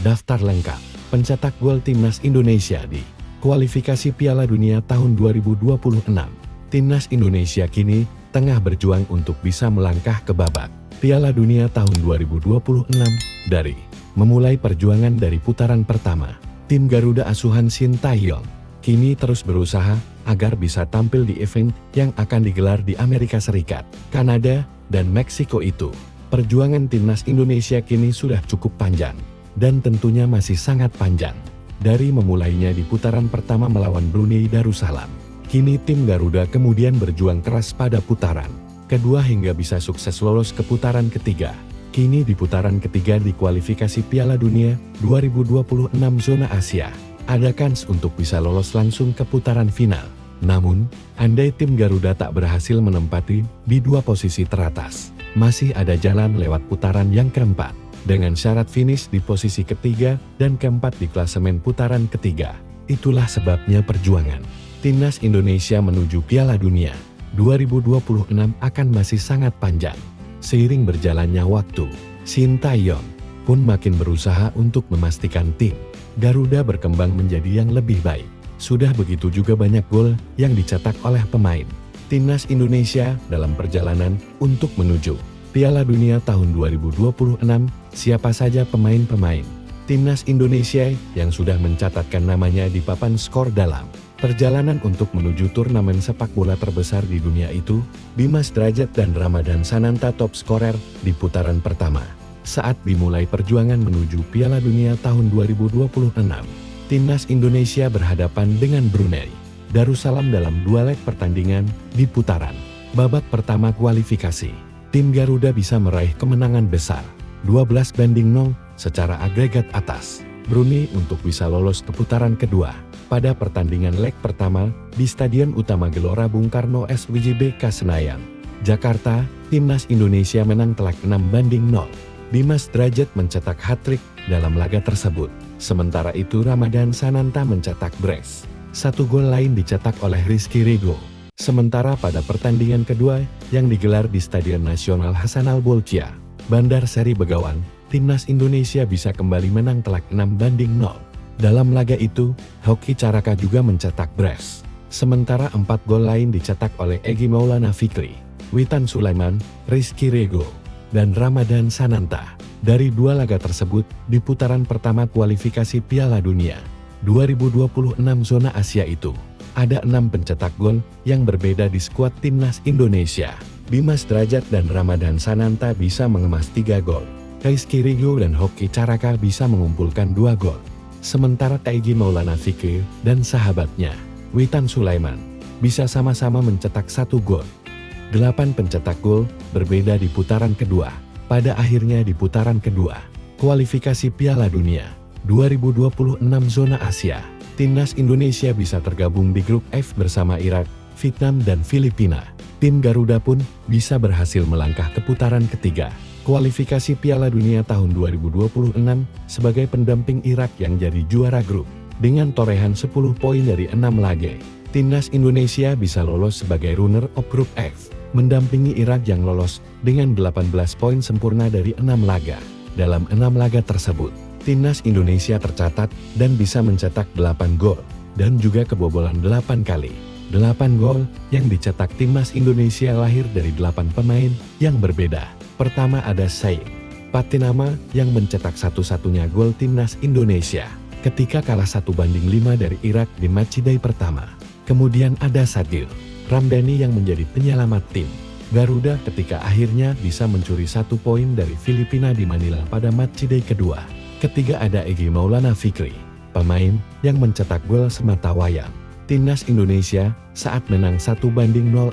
Daftar lengkap pencetak gol Timnas Indonesia di kualifikasi Piala Dunia tahun 2026. Timnas Indonesia kini tengah berjuang untuk bisa melangkah ke babak Piala Dunia tahun 2026 dari memulai perjuangan dari putaran pertama. Tim Garuda asuhan Shin Tae-yong kini terus berusaha agar bisa tampil di event yang akan digelar di Amerika Serikat, Kanada, dan Meksiko itu. Perjuangan Timnas Indonesia kini sudah cukup panjang, dan tentunya masih sangat panjang. Dari memulainya di putaran pertama melawan Brunei Darussalam, kini tim Garuda kemudian berjuang keras pada putaran kedua hingga bisa sukses lolos ke putaran ketiga. Kini di putaran ketiga di kualifikasi Piala Dunia 2026 zona Asia, ada kans untuk bisa lolos langsung ke putaran final. Namun, andai tim Garuda tak berhasil menempati di dua posisi teratas, masih ada jalan lewat putaran yang keempat, dengan syarat finish di posisi ketiga dan keempat di klasemen putaran ketiga. Itulah sebabnya perjuangan Timnas Indonesia menuju Piala Dunia 2026 akan masih sangat panjang. Seiring berjalannya waktu, Shin Tae-yong pun makin berusaha untuk memastikan tim Garuda berkembang menjadi yang lebih baik. Sudah begitu juga banyak gol yang dicetak oleh pemain Timnas Indonesia dalam perjalanan untuk menuju Piala Dunia tahun 2026. Siapa saja pemain-pemain Timnas Indonesia yang sudah mencatatkan namanya di papan skor dalam perjalanan untuk menuju turnamen sepak bola terbesar di dunia itu? Dimas Drajat dan Ramadhan Sananta top skorer di putaran pertama. Saat dimulai perjuangan menuju Piala Dunia tahun 2026, Timnas Indonesia berhadapan dengan Brunei Darussalam dalam dua leg pertandingan di putaran babak pertama kualifikasi. Tim Garuda bisa meraih kemenangan besar 12-0 secara agregat atas Brunei untuk bisa lolos ke putaran kedua. Pada pertandingan leg pertama di Stadion Utama Gelora Bung Karno SWJBK Senayan, Jakarta, Timnas Indonesia menang telak 6-0. Dimas Drajat mencetak hat-trick dalam laga tersebut. Sementara itu Ramadhan Sananta mencetak brace. Satu gol lain dicetak oleh Rizky Rego. Sementara pada pertandingan kedua yang digelar di Stadion Nasional Hasanal Bolkiah, Bandar Seri Begawan, Timnas Indonesia bisa kembali menang telak 6-0. Dalam laga itu, Hoki Caraka juga mencetak brace. Sementara 4 gol lain dicetak oleh Egy Maulana Fikri, Witan Sulaiman, Rizky Rego, dan Ramadhan Sananta. Dari dua laga tersebut, di putaran pertama kualifikasi Piala Dunia 2026 zona Asia itu, ada 6 pencetak gol yang berbeda di skuad Timnas Indonesia. Dimas Drajat dan Ramadhan Sananta bisa mengemas 3 gol. Rizky Rego dan Hoki Caraka bisa mengumpulkan 2 gol. Sementara Egy Maulana Fikri dan sahabatnya, Witan Sulaiman, bisa sama-sama mencetak 1 gol. 8 pencetak gol berbeda di putaran kedua. Pada akhirnya di putaran kedua, kualifikasi Piala Dunia 2026 zona Asia, Timnas Indonesia bisa tergabung di grup F bersama Irak, Vietnam dan Filipina. Tim Garuda pun bisa berhasil melangkah ke putaran ketiga kualifikasi Piala Dunia tahun 2026 sebagai pendamping Irak yang jadi juara grup. Dengan torehan 10 poin dari 6 laga, Timnas Indonesia bisa lolos sebagai runner up grup F, mendampingi Irak yang lolos dengan 18 poin sempurna dari 6 laga. Dalam 6 laga tersebut, Timnas Indonesia tercatat dan bisa mencetak 8 gol, dan juga kebobolan 8 kali. 8 gol yang dicetak Timnas Indonesia lahir dari 8 pemain yang berbeda. Pertama ada Said Patinama yang mencetak satu-satunya gol Timnas Indonesia ketika kalah 1-5 dari Irak di matchday pertama. Kemudian ada Sadil Ramdhani yang menjadi penyelamat tim Garuda ketika akhirnya bisa mencuri 1 poin dari Filipina di Manila pada matchday kedua. Ketiga ada Egy Maulana Fikri, pemain yang mencetak gol sematawayang Timnas Indonesia saat menang 1-0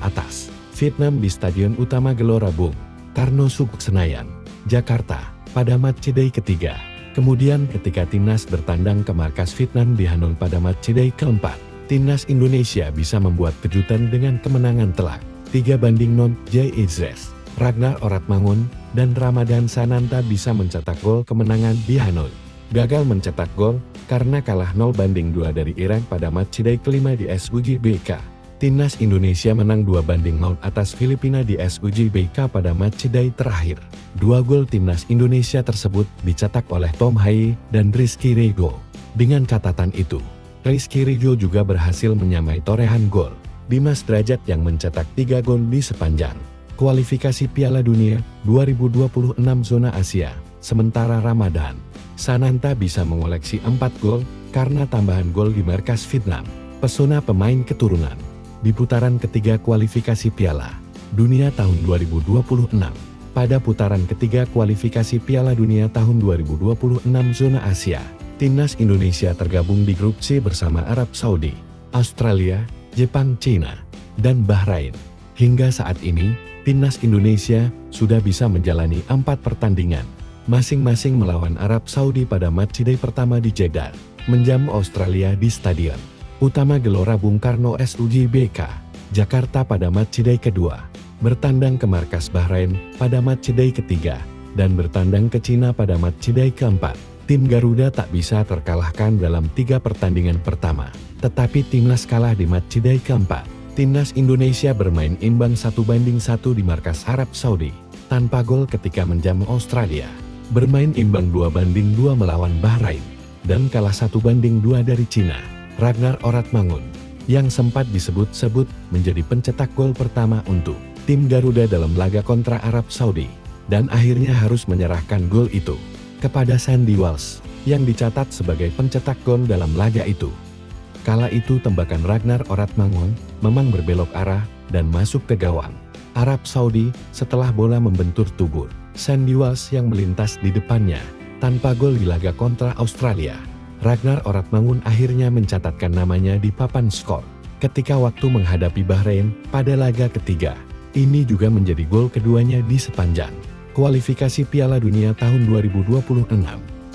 atas Vietnam di Stadion Utama Gelora Bung Karno Senayan, Jakarta, pada matchday ketiga. Kemudian ketika Timnas bertandang ke markas Vietnam di Hanoi pada matchday keempat, Timnas Indonesia bisa membuat kejutan dengan kemenangan telak 3-0. Jay Izres, Ragnar Oratmangun, dan Ramadhan Sananta bisa mencetak gol kemenangan di Hanoi. Gagal mencetak gol karena kalah 0-2 dari Irak pada matchday kelima di SWJBK Timnas Indonesia menang 2-0 atas Filipina di SUJBK pada matchday terakhir. 2 gol Timnas Indonesia tersebut dicetak oleh Tom Haye dan Rizky Ridho. Dengan catatan itu, Rizky Ridho juga berhasil menyamai torehan gol Dimas Drajat yang mencetak 3 gol di sepanjang kualifikasi Piala Dunia 2026 zona Asia. Sementara Ramadan Sananta bisa mengoleksi 4 gol karena tambahan gol di markas Vietnam. Pesona pemain keturunan di putaran ketiga kualifikasi Piala Dunia tahun 2026. Pada putaran ketiga kualifikasi Piala Dunia tahun 2026 zona Asia, Timnas Indonesia tergabung di grup C bersama Arab Saudi, Australia, Jepang, China, dan Bahrain. Hingga saat ini, Timnas Indonesia sudah bisa menjalani 4 pertandingan, masing-masing melawan Arab Saudi pada matchday pertama di Jeddah, menjamu Australia di Stadion Utama Gelora Bung Karno SUJBK, Jakarta pada matchday kedua, bertandang ke markas Bahrain pada matchday ketiga, dan bertandang ke Cina pada matchday keempat. Tim Garuda tak bisa terkalahkan dalam 3 pertandingan pertama, tetapi timnas kalah di matchday keempat. Timnas Indonesia bermain imbang 1-1 di markas Arab Saudi, tanpa gol ketika menjamu Australia, bermain imbang 2-2 melawan Bahrain, dan kalah 1-2 dari Cina. Ragnar Oratmangun, yang sempat disebut-sebut menjadi pencetak gol pertama untuk tim Garuda dalam laga kontra Arab Saudi, dan akhirnya harus menyerahkan gol itu kepada Sandy Walsh, yang dicatat sebagai pencetak gol dalam laga itu. Kala itu tembakan Ragnar Oratmangun memang berbelok arah dan masuk ke gawang Arab Saudi setelah bola membentur tubuh Sandy Walsh yang melintas di depannya. Tanpa gol di laga kontra Australia, Ragnar Oratmangun akhirnya mencatatkan namanya di papan skor ketika waktu menghadapi Bahrain pada laga ketiga. Ini juga menjadi gol keduanya di sepanjang kualifikasi Piala Dunia tahun 2026.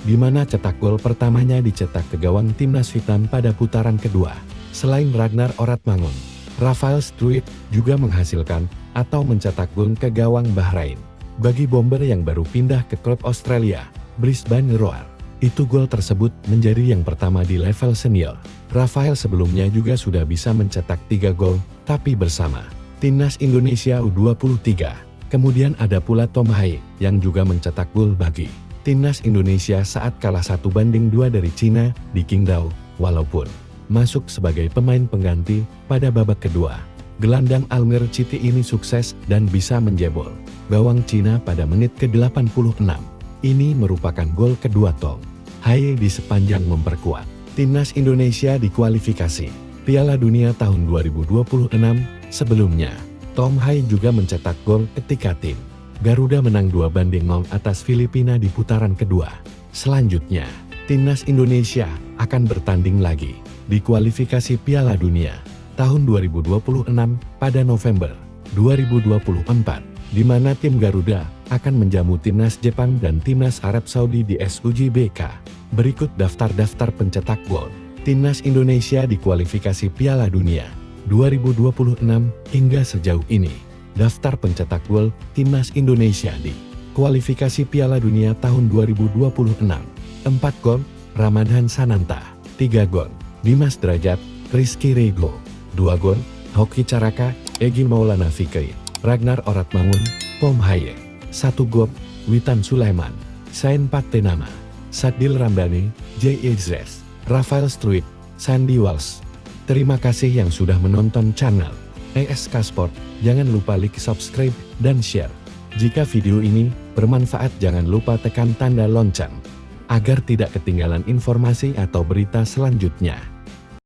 Di mana cetak gol pertamanya dicetak ke gawang timnas Vietnam pada putaran kedua. Selain Ragnar Oratmangun, Rafael Struijk juga menghasilkan atau mencetak gol ke gawang Bahrain. Bagi bomber yang baru pindah ke klub Australia, Brisbane Roar, itu gol tersebut menjadi yang pertama di level senior. Rafael sebelumnya juga sudah bisa mencetak 3 gol, tapi bersama Timnas Indonesia U23. Kemudian ada pula Tom Haye yang juga mencetak gol bagi Timnas Indonesia saat kalah 1-2 dari Cina di Qingdao, walaupun masuk sebagai pemain pengganti pada babak kedua. Gelandang Almir Citi ini sukses dan bisa menjebol gawang Cina pada menit ke-86. Ini merupakan gol kedua Tom Haye di sepanjang memperkuat Timnas Indonesia di kualifikasi Piala Dunia tahun 2026. Sebelumnya, Tom Haye juga mencetak gol ketika tim Garuda menang 2-0 atas Filipina di putaran kedua. Selanjutnya, Timnas Indonesia akan bertanding lagi di kualifikasi Piala Dunia tahun 2026 pada November 2024, di mana tim Garuda akan menjamu Timnas Jepang dan Timnas Arab Saudi di SUJBK. Berikut daftar-daftar pencetak gol Timnas Indonesia di kualifikasi Piala Dunia 2026 hingga sejauh ini. Daftar pencetak gol Timnas Indonesia di kualifikasi Piala Dunia tahun 2026. 4 gol, Ramadan Sananta. 3 gol, Dimas Drajat, Rizky Ridho. 2 gol, Hoki Caraka, Egy Maulana Fikri, Ragnar Oratmangun, Tom Haye. 1 gol, Witan Sulaiman, Sain Patenama, Sadil Ramdhani, J. Izres, Rafael Struijk, Sandy Walsh. Terima kasih yang sudah menonton channel ESK Sport. Jangan lupa like, subscribe, dan share. Jika video ini bermanfaat, jangan lupa tekan tanda lonceng agar tidak ketinggalan informasi atau berita selanjutnya.